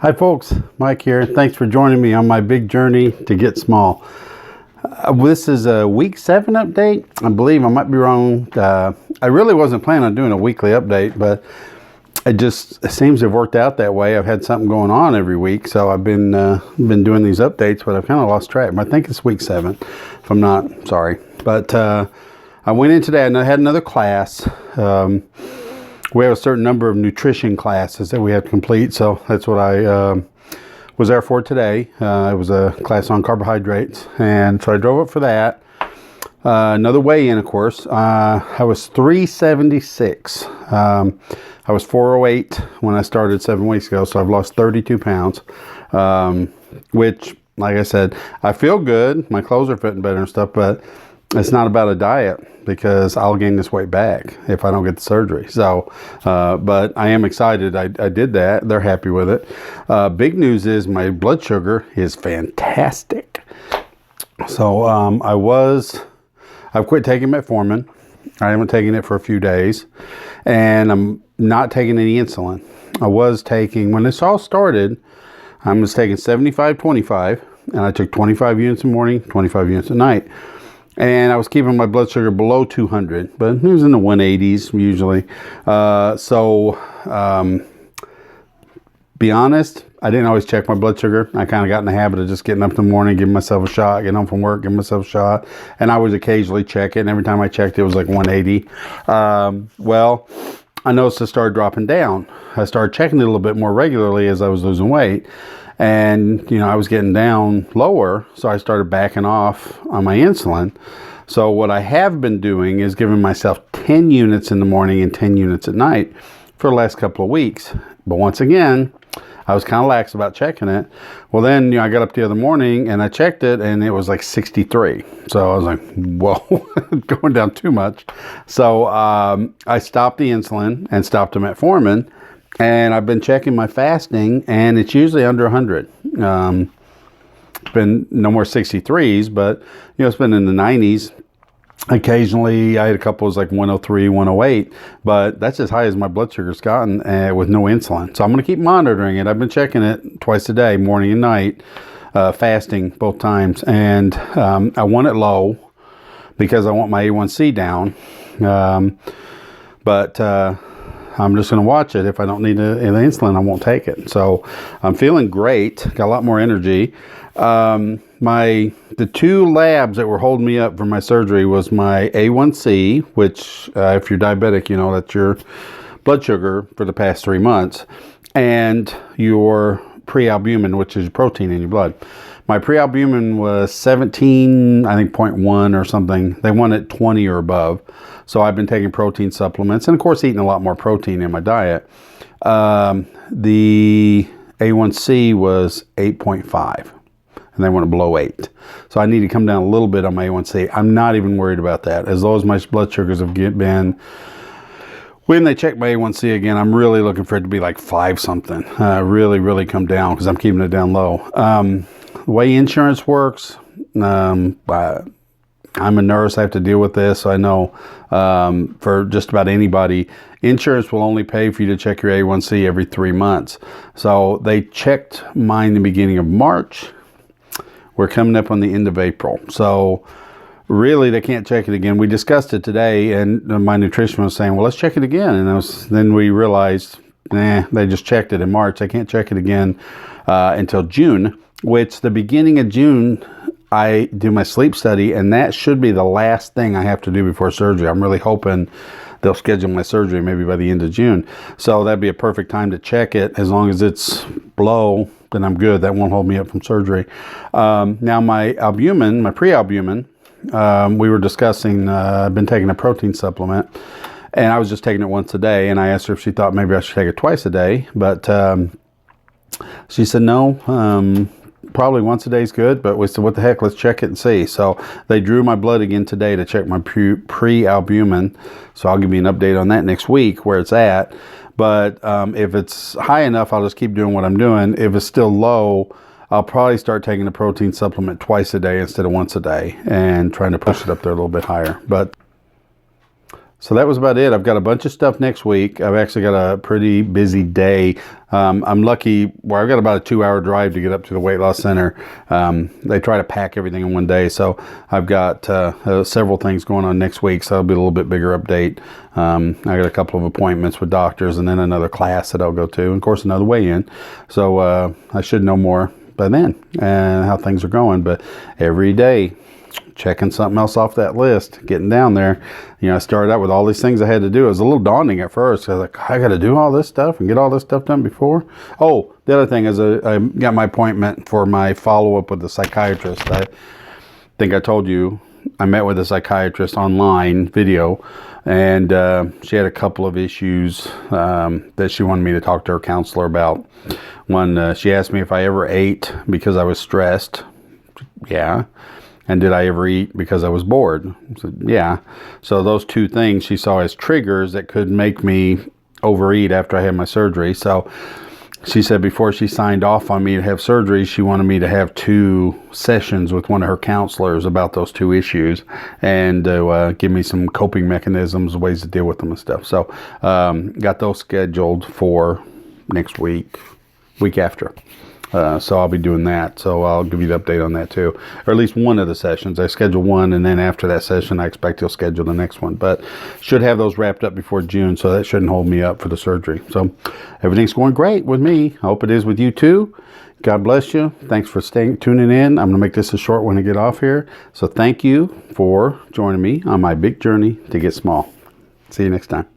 Hi folks, Mike here. Thanks for joining me on my big journey to get small. This is a week 7 update. I believe, I might be wrong. I really wasn't planning on doing a weekly update, but it seems to have worked out that way. I've had something going on every week, so I've been doing these updates, but I've kind of lost track. I think it's week 7, if I'm not, sorry. But I went in today and I had another class. We have a certain number of nutrition classes that we have to complete, so that's what I was there for today. It was a class on carbohydrates, and so I drove up for that. Another weigh-in, of course. I was 376. I was 408 when I started 7 weeks ago, so I've lost 32 pounds, which, like I said, I feel good. My clothes are fitting better and stuff, but it's not about a diet because I'll gain this weight back if I don't get the surgery. So, but I am excited. I did that. They're happy with it. Big news is my blood sugar is fantastic. So, I've quit taking metformin. I haven't taken it for a few days, and I'm not taking any insulin. I was taking, when this all started, I was taking 75-25, and I took 25 units in the morning, 25 units at night. And I was keeping my blood sugar below 200, but it was in the 180s usually. Be honest, I didn't always check my blood sugar. I kind of got in the habit of just getting up in the morning, giving myself a shot, getting home from work, giving myself a shot. And I would occasionally check it, and every time I checked, it was like 180. Well, I noticed it started dropping down. I started checking it a little bit more regularly as I was losing weight. And, I was getting down lower, so I started backing off on my insulin. So what I have been doing is giving myself 10 units in the morning and 10 units at night for the last couple of weeks. But once again, I was kind of lax about checking it. Well, then, I got up the other morning and I checked it and it was like 63. So I was like, whoa, going down too much. So I stopped the insulin and stopped the metformin. And I've been checking my fasting, and it's usually under 100. It's been no more 63s, but, it's been in the 90s. Occasionally, I had a couple of like 103, 108, but that's as high as my blood sugar's gotten with no insulin. So I'm going to keep monitoring it. I've been checking it twice a day, morning and night, fasting both times. And I want it low because I want my A1C down. I'm just going to watch it. If I don't need the insulin, I won't take it. So I'm feeling great. Got a lot more energy. The 2 labs that were holding me up for my surgery was my A1C, which if you're diabetic, that's your blood sugar for the past 3 months, and your prealbumin, which is protein in your blood. My prealbumin was 17, I think 0.1 or something. They want it 20 or above. So I've been taking protein supplements and, of course, eating a lot more protein in my diet. The A1C was 8.5, and they want it below 8. So I need to come down a little bit on my A1C. I'm not even worried about that. As low as my blood sugars have been, when they check my A1C again, I'm really looking for it to be like 5 something. Really, really come down because I'm keeping it down low. The way insurance works, I'm a nurse. I have to deal with this. So I know for just about anybody, insurance will only pay for you to check your A1C every 3 months. So they checked mine the beginning of March. We're coming up on the end of April. So really, they can't check it again. We discussed it today, and my nutritionist was saying, well, let's check it again. And then we realized, they just checked it in March. They can't check it again until June, which the beginning of June, I do my sleep study, and that should be the last thing I have to do before surgery. I'm really hoping they'll schedule my surgery maybe by the end of June. So that'd be a perfect time to check it. As long as it's below, then I'm good. That won't hold me up from surgery. Now my albumin, my prealbumin, we were discussing, I've been taking a protein supplement, and I was just taking it once a day, and I asked her if she thought maybe I should take it twice a day, but she said no. Probably once a day is good, but we said, what the heck, let's check it and see. So they drew my blood again today to check my pre-albumin. So I'll give you an update on that next week where it's at. But if it's high enough, I'll just keep doing what I'm doing. If it's still low, I'll probably start taking a protein supplement twice a day instead of once a day and trying to push it up there a little bit higher. But So that was about it. I've got a bunch of stuff next week. I've actually got a pretty busy day. I'm lucky where I've got about a 2-hour drive to get up to the weight loss center. They try to pack everything in one day. So I've got several things going on next week. So it'll be a little bit bigger update. I got a couple of appointments with doctors and then another class that I'll go to. And of course, another weigh-in. So I should know more by then and how things are going. But every day, checking something else off that list, getting down there. I started out with all these things I had to do. It was a little daunting at first. I was like, I got to do all this stuff and get all this stuff done before. Oh, the other thing is I got my appointment for my follow-up with the psychiatrist. I think I told you I met with a psychiatrist online video, and she had a couple of issues that she wanted me to talk to her counselor about. One, she asked me if I ever ate because I was stressed. Yeah. And did I ever eat because I was bored? I said, yeah. So those two things she saw as triggers that could make me overeat after I had my surgery. So she said before she signed off on me to have surgery, she wanted me to have 2 sessions with one of her counselors about those 2 issues and give me some coping mechanisms, ways to deal with them and stuff. So got those scheduled for next week after. So I'll be doing that. So I'll give you the update on that too. Or at least one of the sessions. I schedule one, and then after that session, I expect he'll schedule the next one. But should have those wrapped up before June, so that shouldn't hold me up for the surgery. So everything's going great with me. I hope it is with you too. God bless you. Thanks for tuning in. I'm going to make this a short one to get off here. So thank you for joining me on my big journey to get small. See you next time.